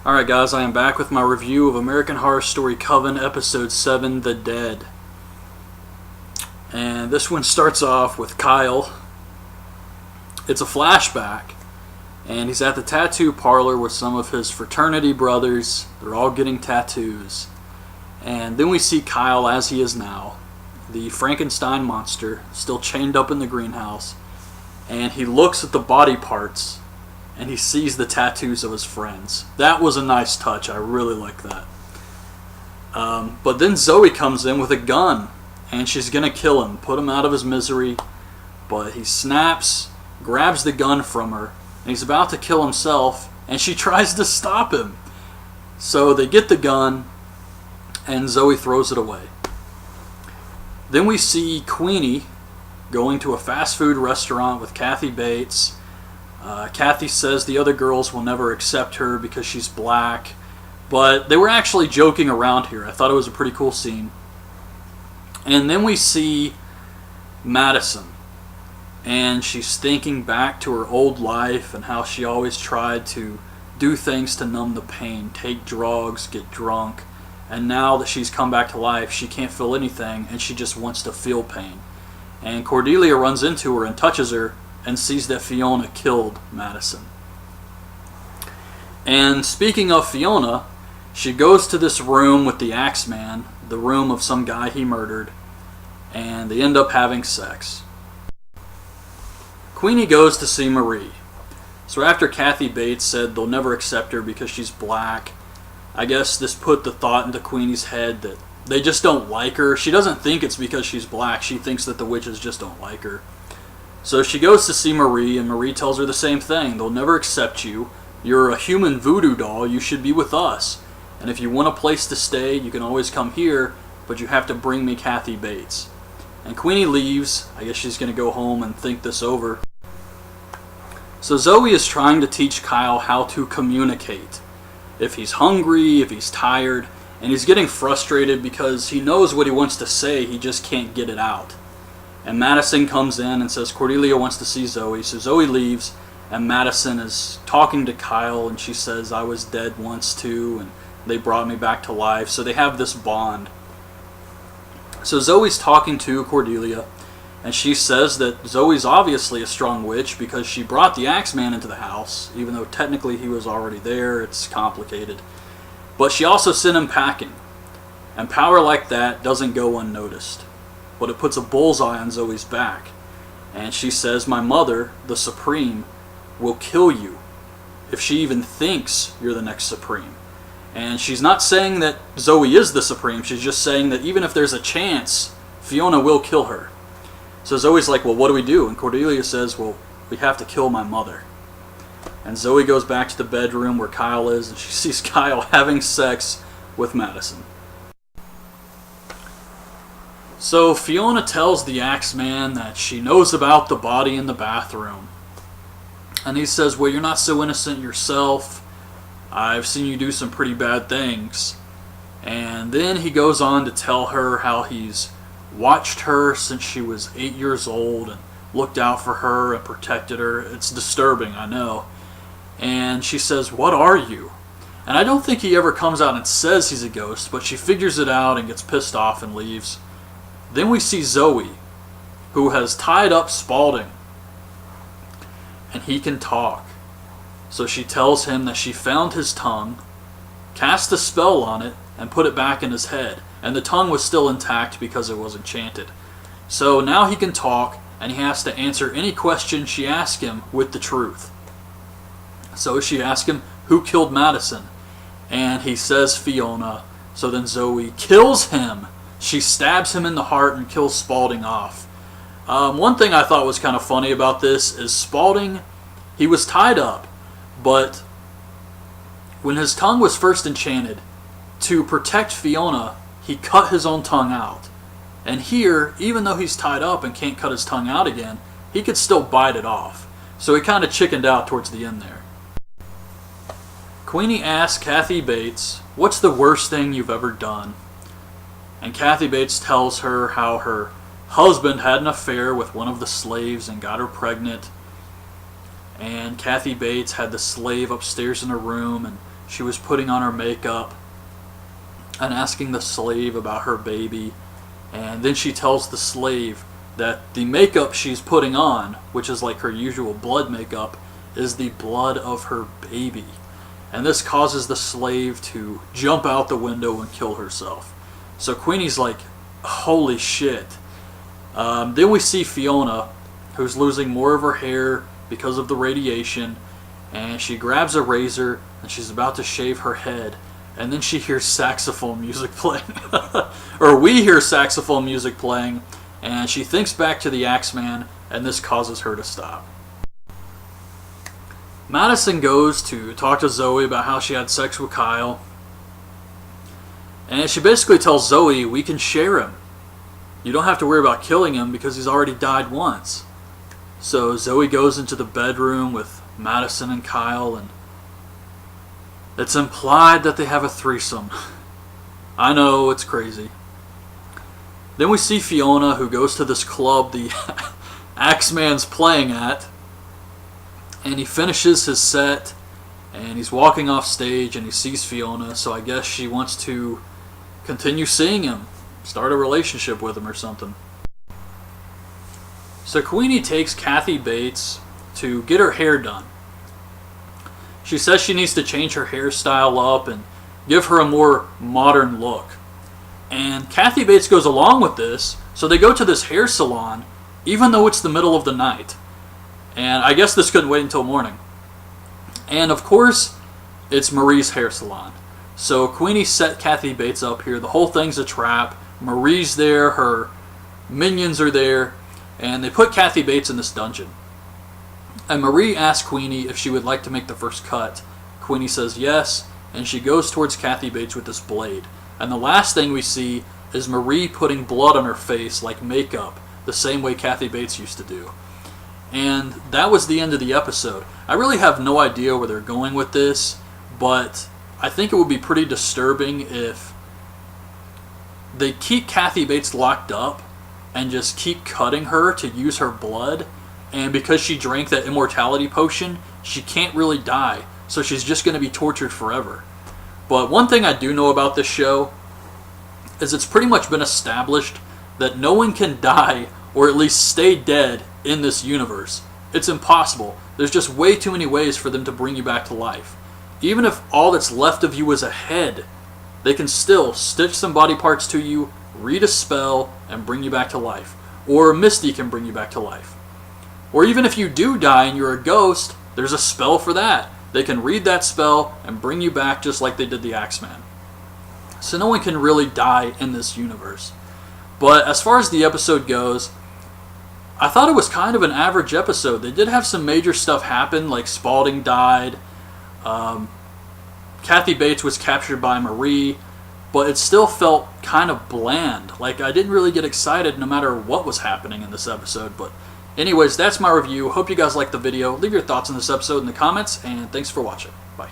Alright guys, I am back with my review of American Horror Story Coven Episode 7, The Dead. And this one starts off with Kyle. It's a flashback, and he's at the tattoo parlor with some of his fraternity brothers. They're all getting tattoos. And then we see Kyle as he is now, the Frankenstein monster, still chained up in the greenhouse. And he looks at the body parts, and he sees the tattoos of his friends. That was a nice touch. I really like that. But then Zoe comes in with a gun, and she's going to kill him, put him out of his misery. But he snaps, grabs the gun from her, and he's about to kill himself, and she tries to stop him. So they get the gun, and Zoe throws it away. Then we see Queenie going to a fast food restaurant with Kathy Bates. Kathy says the other girls will never accept her because she's black, but they were actually joking around here. I thought it was a pretty cool scene. And then we see Madison, and she's thinking back to her old life and how she always tried to do things to numb the pain, take drugs, get drunk, and now that she's come back to life, she can't feel anything, and she just wants to feel pain. And Cordelia runs into her and touches her, and sees that Fiona killed Madison. And speaking of Fiona, she goes to this room with the Axeman, the room of some guy he murdered, and they end up having sex. Queenie goes to see Marie. So after Kathy Bates said they'll never accept her because she's black, I guess this put the thought into Queenie's head that they just don't like her. She doesn't think it's because she's black. She thinks that the witches just don't like her. So she goes to see Marie, and Marie tells her the same thing. They'll never accept you. You're a human voodoo doll. You should be with us. And if you want a place to stay, you can always come here, but you have to bring me Kathy Bates. And Queenie leaves. I guess she's going to go home and think this over. So Zoe is trying to teach Kyle how to communicate. If he's hungry, if he's tired, and he's getting frustrated because he knows what he wants to say, he just can't get it out. And Madison comes in and says Cordelia wants to see Zoe. So Zoe leaves, and Madison is talking to Kyle, and she says, I was dead once too, and they brought me back to life. So they have this bond. So Zoe's talking to Cordelia, and she says that Zoe's obviously a strong witch because she brought the Axeman into the house, even though technically he was already there. It's complicated. But she also sent him packing. And power like that doesn't go unnoticed. But it puts a bullseye on Zoe's back. And she says, my mother, the Supreme, will kill you if she even thinks you're the next Supreme. And she's not saying that Zoe is the Supreme. She's just saying that even if there's a chance, Fiona will kill her. So Zoe's like, well, what do we do? And Cordelia says, well, we have to kill my mother. And Zoe goes back to the bedroom where Kyle is, and she sees Kyle having sex with Madison. So Fiona tells the Axeman that she knows about the body in the bathroom. And he says, well, you're not so innocent yourself. I've seen you do some pretty bad things. And then he goes on to tell her how he's watched her since she was 8 years old and looked out for her and protected her. It's disturbing, I know. And she says, what are you? And I don't think he ever comes out and says he's a ghost, but she figures it out and gets pissed off and leaves. Then we see Zoe, who has tied up Spaulding, and he can talk. So she tells him that she found his tongue, cast a spell on it, and put it back in his head. And the tongue was still intact because it was enchanted. So now he can talk, and he has to answer any question she asks him with the truth. So she asks him, who killed Madison? And he says Fiona. So then Zoe kills him. She stabs him in the heart and kills Spaulding off. One thing I thought was kind of funny about this is Spaulding, he was tied up, but when his tongue was first enchanted, to protect Fiona, he cut his own tongue out. And here, even though he's tied up and can't cut his tongue out again, he could still bite it off. So he kind of chickened out towards the end there. Queenie asks Kathy Bates, what's the worst thing you've ever done? And Kathy Bates tells her how her husband had an affair with one of the slaves and got her pregnant. And Kathy Bates had the slave upstairs in her room, and she was putting on her makeup and asking the slave about her baby. And then she tells the slave that the makeup she's putting on, which is like her usual blood makeup, is the blood of her baby. And this causes the slave to jump out the window and kill herself. So Queenie's like, holy shit. Then we see Fiona, who's losing more of her hair because of the radiation, and she grabs a razor and she's about to shave her head, and then she hears saxophone music playing. Or we hear saxophone music playing, and she thinks back to the Axeman, and this causes her to stop. Madison goes to talk to Zoe about how she had sex with Kyle, and she basically tells Zoe, we can share him. You don't have to worry about killing him because he's already died once. So Zoe goes into the bedroom with Madison and Kyle, and it's implied that they have a threesome. I know, it's crazy. Then we see Fiona, who goes to this club the Axeman's playing at, and he finishes his set, and he's walking off stage, and he sees Fiona, so I guess she wants to continue seeing him, start a relationship with him or something. So Queenie takes Kathy Bates to get her hair done. She says she needs to change her hairstyle up and give her a more modern look. And Kathy Bates goes along with this, so they go to this hair salon, even though it's the middle of the night. And I guess this couldn't wait until morning. And of course, it's Marie's hair salon. So Queenie set Kathy Bates up here. The whole thing's a trap. Marie's there, her minions are there, and they put Kathy Bates in this dungeon. And Marie asks Queenie if she would like to make the first cut. Queenie says yes, and she goes towards Kathy Bates with this blade. And the last thing we see is Marie putting blood on her face like makeup, the same way Kathy Bates used to do. And that was the end of the episode. I really have no idea where they're going with this, but I think it would be pretty disturbing if they keep Kathy Bates locked up and just keep cutting her to use her blood, and because she drank that immortality potion, she can't really die, so she's just going to be tortured forever. But one thing I do know about this show is it's pretty much been established that no one can die or at least stay dead in this universe. It's impossible. There's just way too many ways for them to bring you back to life. Even if all that's left of you is a head, they can still stitch some body parts to you, read a spell, and bring you back to life. Or Misty can bring you back to life. Or even if you do die and you're a ghost, there's a spell for that. They can read that spell and bring you back just like they did the Axeman. So no one can really die in this universe. But as far as the episode goes, I thought it was kind of an average episode. They did have some major stuff happen, like Spaulding died, Kathy Bates was captured by Marie, but it still felt kind of bland. Like, I didn't really get excited no matter what was happening in this episode. But anyways, that's my review. Hope you guys liked the video. Leave your thoughts on this episode in the comments, and thanks for watching. Bye.